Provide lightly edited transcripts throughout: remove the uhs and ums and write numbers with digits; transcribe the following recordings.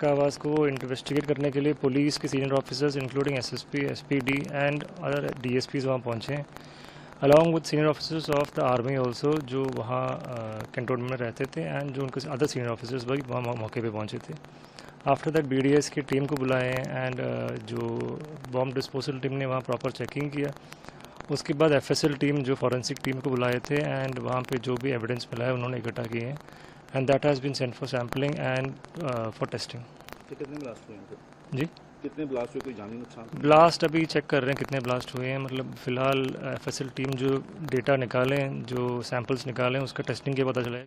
का आवाज़ को इन्वेस्टिगेट करने के लिए पुलिस के senior officers including SSP, SPD and other DSPs वहाँ पहुँचे हैं along with senior officers of the army also, जो वहाँ कैंटोनमेंट में रहते थे, एंड जो उनके अदर सीनियर ऑफिसर्स भी वहाँ मौके पे पहुँचे थे। आफ्टर दैट बीडीएस की टीम को बुलाए एंड जो बॉम्ब डिस्पोजल टीम ने वहाँ प्रॉपर चेकिंग किया। उसके बाद एफएसएल टीम जो फॉरेंसिक टीम को बुलाए थे एंड वहाँ पे जो भी एविडेंस मिला है उन्होंने इकट्ठा किए हैं and that has been sent for sampling and for testing. कितने ब्लास्ट हुए हैं जी, कितने ब्लास्ट हुए, कोई जानी नुकसान? ब्लास्ट अभी चेक कर रहे हैं कितने ब्लास्ट हुए हैं। मतलब फ़िलहाल एफएसएल टीम जो डेटा निकालें, जो सैंपल्स निकालें, उसका टेस्टिंग के पता चला है।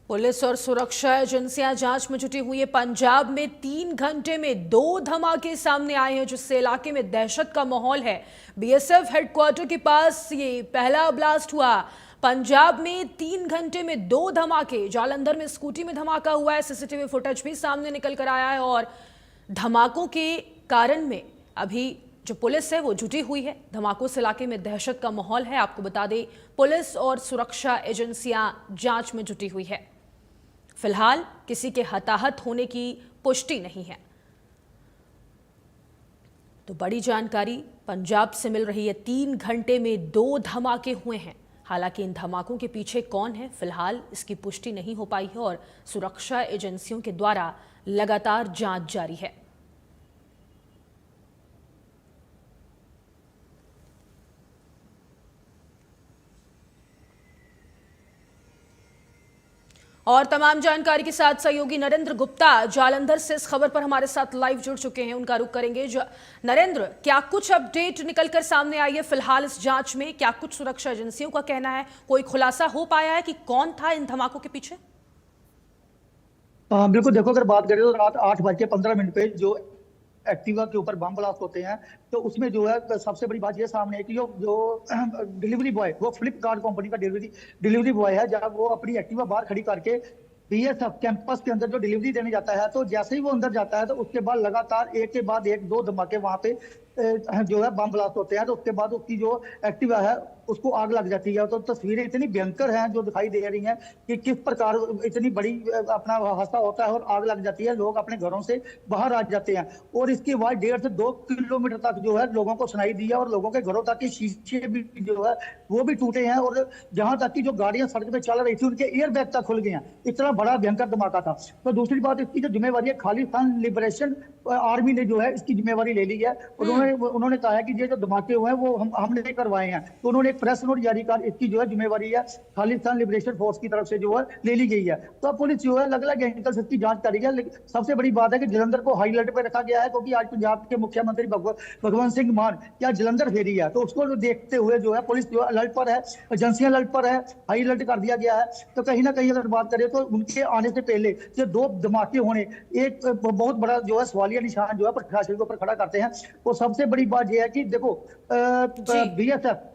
पुलिस और सुरक्षा एजेंसियां जांच में जुटी हुई है। पंजाब में 3 घंटे में 2 धमाके सामने आए हैं, जिससे इलाके में दहशत का माहौल है। बीएसएफ हेडक्वार्टर के पास ये पहला ब्लास्ट हुआ। पंजाब में 3 घंटे में 2 धमाके। जालंधर में स्कूटी में धमाका हुआ है, सीसीटीवी फुटेज भी सामने निकल कर आया है और धमाकों के कारण में अभी जो पुलिस है वो जुटी हुई है। धमाकों से इलाके में दहशत का माहौल है। आपको बता दें, पुलिस और सुरक्षा एजेंसियां जांच में जुटी हुई है। फिलहाल किसी के हताहत होने की पुष्टि नहीं है। तो बड़ी जानकारी पंजाब से मिल रही है। 3 घंटे में 2 धमाके हुए हैं। हालांकि इन धमाकों के पीछे कौन है, फिलहाल इसकी पुष्टि नहीं हो पाई है और सुरक्षा एजेंसियों के द्वारा लगातार जांच जारी है। और तमाम जानकारी के साथ सहयोगी नरेंद्र गुप्ता जालंधर से इस खबर पर हमारे साथ लाइव जुड़ चुके हैं, उनका रुख करेंगे। नरेंद्र, क्या कुछ अपडेट निकलकर सामने आई है फिलहाल इस जांच में? क्या कुछ सुरक्षा एजेंसियों का कहना है? कोई खुलासा हो पाया है कि कौन था इन धमाकों के पीछे? बिल्कुल, देखो अगर बात करें तो रात 8:15 पे जो एक्टिवा के ऊपर बम ब्लास्ट होते हैं, तो उसमें जो है सबसे बड़ी बात ये सामने है कि जो डिलीवरी बॉय, वो फ्लिपकार्ट कंपनी का डिलीवरी बॉय है। जब वो अपनी एक्टिवा बाहर खड़ी करके बीएसएफ कैंपस के अंदर जो डिलीवरी देने जाता है, तो जैसे ही वो अंदर जाता है तो उसके बाद लगातार एक के बाद एक 2 धमाके वहां पे जो है बम ब्लास्ट होते हैं। तो उसके बाद उसकी जो एक्टिवा है उसको आग लग जाती है। तो तस्वीरें इतनी भयंकर हैं जो दिखाई दे रही हैं कि किस प्रकार इतनी बड़ी अपना हादसा होता है और आग लग जाती है। लोग अपने घरों से बाहर आ जाते हैं और इसकी आवाज 1.5 से 2 किलोमीटर तक जो है लोगों को सुनाई दी है और लोगों के घरों तक के शीशे भी जो है वो भी टूटे हैं और जहां तक की जो गाड़ियां सड़क पे चल रही थी उनके एयर बैग तक खुल गए हैं। इतना बड़ा भयंकर धमाका था। तो दूसरी बात, इसकी जो जिम्मेवारी है खालिस्तान लिबरेशन आर्मी ने जो है इसकी जिम्मेवारी ले ली है। उन्होंने कहा है कि ये जो धमाके हुए हैं वो हमने करवाए हैं। तो उन्होंने एक प्रेस नोट जारी कर इसकी जो है जिम्मेवारी है खालिस्तान लिबरेशन फोर्स की तरफ से जो है ले ली गई है। तो अब पुलिस जो है अलग अलग एंगल से इसकी जांच कर रही है। सबसे बड़ी बात है कि जलंधर को हाई अलर्ट पे रखा गया है, क्योंकि आज पंजाब के मुख्यमंत्री भगवंत सिंह मान क्या जलंधर फेरी है। तो उसको देखते हुए जो है पुलिस जो अलर्ट पर है, एजेंसियां अलर्ट पर है, हाई अलर्ट कर दिया गया है। तो कहीं ना कहीं अगर बात करें तो उनके आने से पहले जो 2 धमाके होने एक बहुत बड़ा जो है सवालिया निशान जो है प्रशासन के ऊपर खड़ा करते हैं। वो सबसे बड़ी बात यह है कि देखो बीएसएफ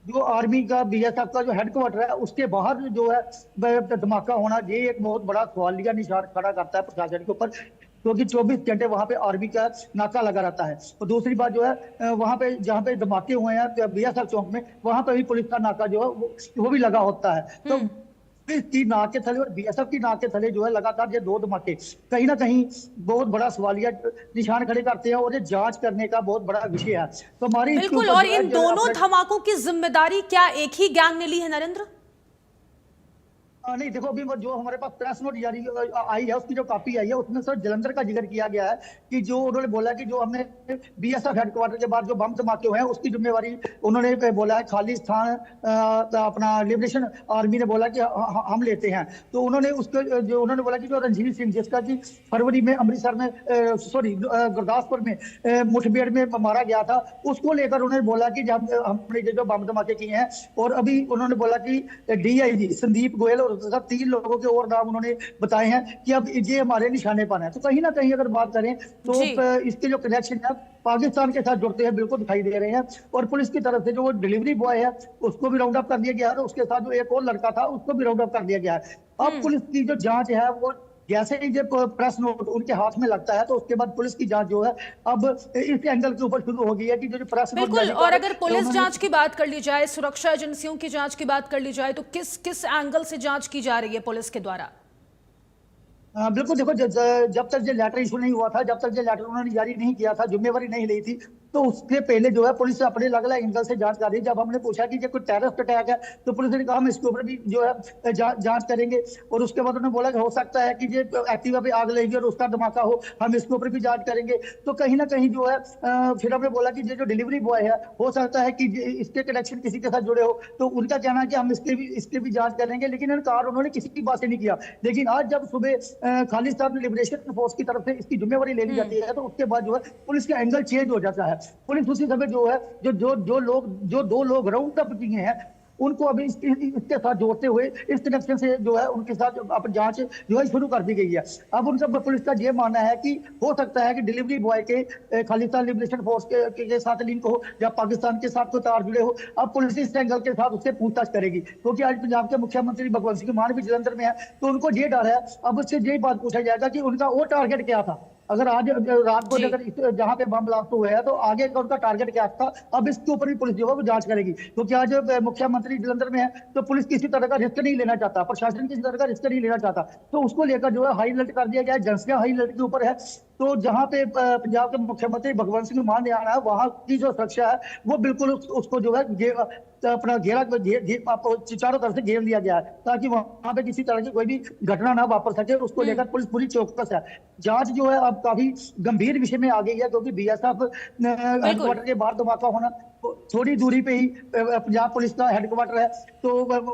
जो आर्मी का बीएसएफ का जो हेडक्वार्टर है उसके बाहर जो है धमाका होना, ये एक बहुत बड़ा सवालिया निशान खड़ा करता है प्रशासन के ऊपर, क्योंकि 24 घंटे वहां पे आर्मी का नाका लगा रहता है। और दूसरी बात जो है वहां पे जहां पे धमाके हुए हैं बीएसएफ चौक में, वहां पे भी पुलिस का नाका जो है वो भी लगा होता है। तो पुलिस की नाक के थले और बीएसएफ की नाक के थले जो है लगातार ये 2 धमाके कहीं ना कहीं बहुत बड़ा सवालिया निशान खड़े करते हैं और ये जांच करने का बहुत बड़ा विषय है। तो हमारी बिल्कुल, और इन दोनों धमाकों की जिम्मेदारी क्या एक ही गैंग ने ली है नरेंद्र? नहीं, देखो अभी जो हमारे पास प्रेस नोट जारी आई है उसकी जो कॉपी आई है उसमें सर जलंधर का जिक्र किया गया है कि जो उन्होंने बोला कि जो हमने बीएसएफ हेडक्वार्टर के बाद जो बम धमाके हुए हैं उसकी जिम्मेवारी उन्होंने बोला है खालिस्तान अपना लिबरेशन आर्मी ने बोला कि हम लेते हैं। तो उन्होंने उसको जो उन्होंने बोला कि जो रणजीत सिंह जिसका कि फरवरी में अमृतसर में गुरदासपुर में मुठभेड़ में मारा गया था, उसको लेकर उन्होंने बोला कि जब हमने जो बम धमाके किए हैं। और अभी उन्होंने बोला कि डीआईजी संदीप गोयल और 3 लोगों के और नाम उन्होंने बताए हैं कि अब ये हमारे निशाने पर है। तो कहीं ना कहीं अगर बात करें तो इसके जो कनेक्शन है पाकिस्तान के साथ जुड़ते हैं बिल्कुल दिखाई दे रहे हैं। और पुलिस की तरफ से जो डिलीवरी बॉय है उसको भी राउंड अप कर दिया गया है, उसके साथ जो एक और लड़का था उसको भी राउंड अप कर दिया गया है। अब पुलिस की जो जांच है वो जैसे ही जब प्रेस नोट उनके हाथ में लगता है तो उसके बाद पुलिस की जांच जो है अब इस एंगल के ऊपर शुरू हो गई है कि जो प्रेस नोट। बिल्कुल, और अगर पुलिस जांच की बात कर ली जाए, सुरक्षा एजेंसियों की जांच की बात कर ली जाए, तो किस किस एंगल से जांच की जा रही है पुलिस के द्वारा? बिल्कुल देखो, जब तक जो लेटर इशू नहीं हुआ था, जब तक जो लेटर उन्होंने जारी नहीं किया था, जिम्मेवारी नहीं ली थी, तो उसके पहले जो है पुलिस अपने अलग अलग एंगल से जांच कर रही है। जब हमने पूछा कि ये कोई टेररिस्ट अटैक है, तो पुलिस ने कहा हम इसके ऊपर भी जो है जांच करेंगे। और उसके बाद उन्होंने बोला कि हो सकता है कि ये एक्टिवा पे आग लगी और उसका धमाका हो, हम इसके ऊपर भी जांच करेंगे। तो कहीं ना कहीं जो है फिर हमने बोला कि ये जो डिलीवरी बॉय है, हो सकता है कि इसके कनेक्शन किसी के साथ जुड़े हो, तो उनका कहना है कि हम इसके भी जांच करेंगे, लेकिन इनकार उन्होंने किसी की बात से नहीं किया। लेकिन आज जब सुबह खालिस्तान लिबरेशन फोर्स की तरफ से इसकी जिम्मेवारी ले ली जाती है, तो उसके बाद जो है पुलिस का एंगल चेंज हो जाता है। पुलिस उसी समय जो है जो दो लोग राउंड अप किए हैं, उनको अभी इसके साथ जोड़ते हुए इस कनेक्शन से जो है उनके साथ अब जांच जो है शुरू कर दी गई है। अब उनका पुलिस का ये मानना है कि हो सकता है कि डिलीवरी बॉय के खालिस्तान लिबरेशन फोर्स के साथ लिंक हो, या पाकिस्तान के साथ कोई तार जुड़े हो। अब पुलिस इस एंगल के साथ उससे पूछताछ करेगी, क्योंकि आज पंजाब के मुख्यमंत्री भगवंत सिंह मान भी जलंधर में है, तो उनको ये डर है। अब उससे यही बात पूछा जाएगा कि उनका वो टारगेट क्या था। अगर आज रात को जी। अगर जहां पे बम ब्लास्ट हुए हैं, तो आगे का उनका टारगेट क्या था। अब इसके ऊपर भी पुलिस जो है वो जांच करेगी, क्योंकि आज मुख्यमंत्री जलंधर में है, तो पुलिस किसी तरह का रिस्क नहीं लेना चाहता, प्रशासन किसी तरह का रिस्क नहीं लेना चाहता। तो उसको लेकर जो है हाई अलर्ट कर दिया गया है, एजेंसियां हाई अलर्ट के ऊपर है। तो जहां पे पंजाब के मुख्यमंत्री भगवंत सिंह मान ने आना है, वहां की जो सुरक्षा है वो बिल्कुल उसको जो है अपना चारों तरफ से घेर लिया गया है, ताकि वहां पे किसी तरह की कोई भी घटना ना वापर सके। उसको लेकर पुलिस पूरी चौकस है। जांच जो है अब काफी गंभीर विषय में आ गई है, क्योंकि बीएसएफ हेडक्वार्टर के बाहर धमाका होना, थोड़ी दूरी पे ही पंजाब पुलिस का हेडक्वार्टर है, तो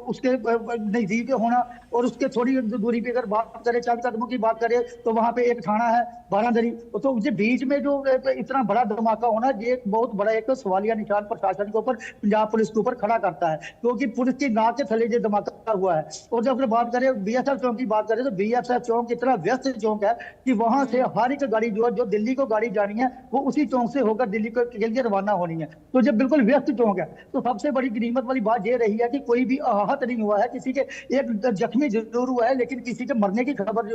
उसके नजदीक होना, और उसके थोड़ी दूरी पे अगर बात करें, चंद कदमों की बात करें, तो वहां पे एक थाना है बारादरी। तो उसके बीच में जो इतना बड़ा धमाका होना, ये एक बहुत बड़ा एक सवालिया निशान प्रशासन के ऊपर, पंजाब पुलिस के ऊपर खड़ा करता है, क्योंकि पुलिस की नाक के थले ये धमाका हुआ है। और जब बात करें बीएसएफ चौक की बात करें, तो बीएसएफ चौक इतना व्यस्त चौक है कि वहां से हर एक गाड़ी जो दिल्ली को गाड़ी जानी है, वो उसी चौक से होकर दिल्ली के लिए रवाना होनी है। तो जब बिल्कुल व्यस्त चौक है, तो सबसे बड़ी गनीमत वाली बात यह रही है कि कोई भी आहत नहीं हुआ है, किसी के एक जख्मी जरूर हुआ है, लेकिन किसी के मरने की खबर जो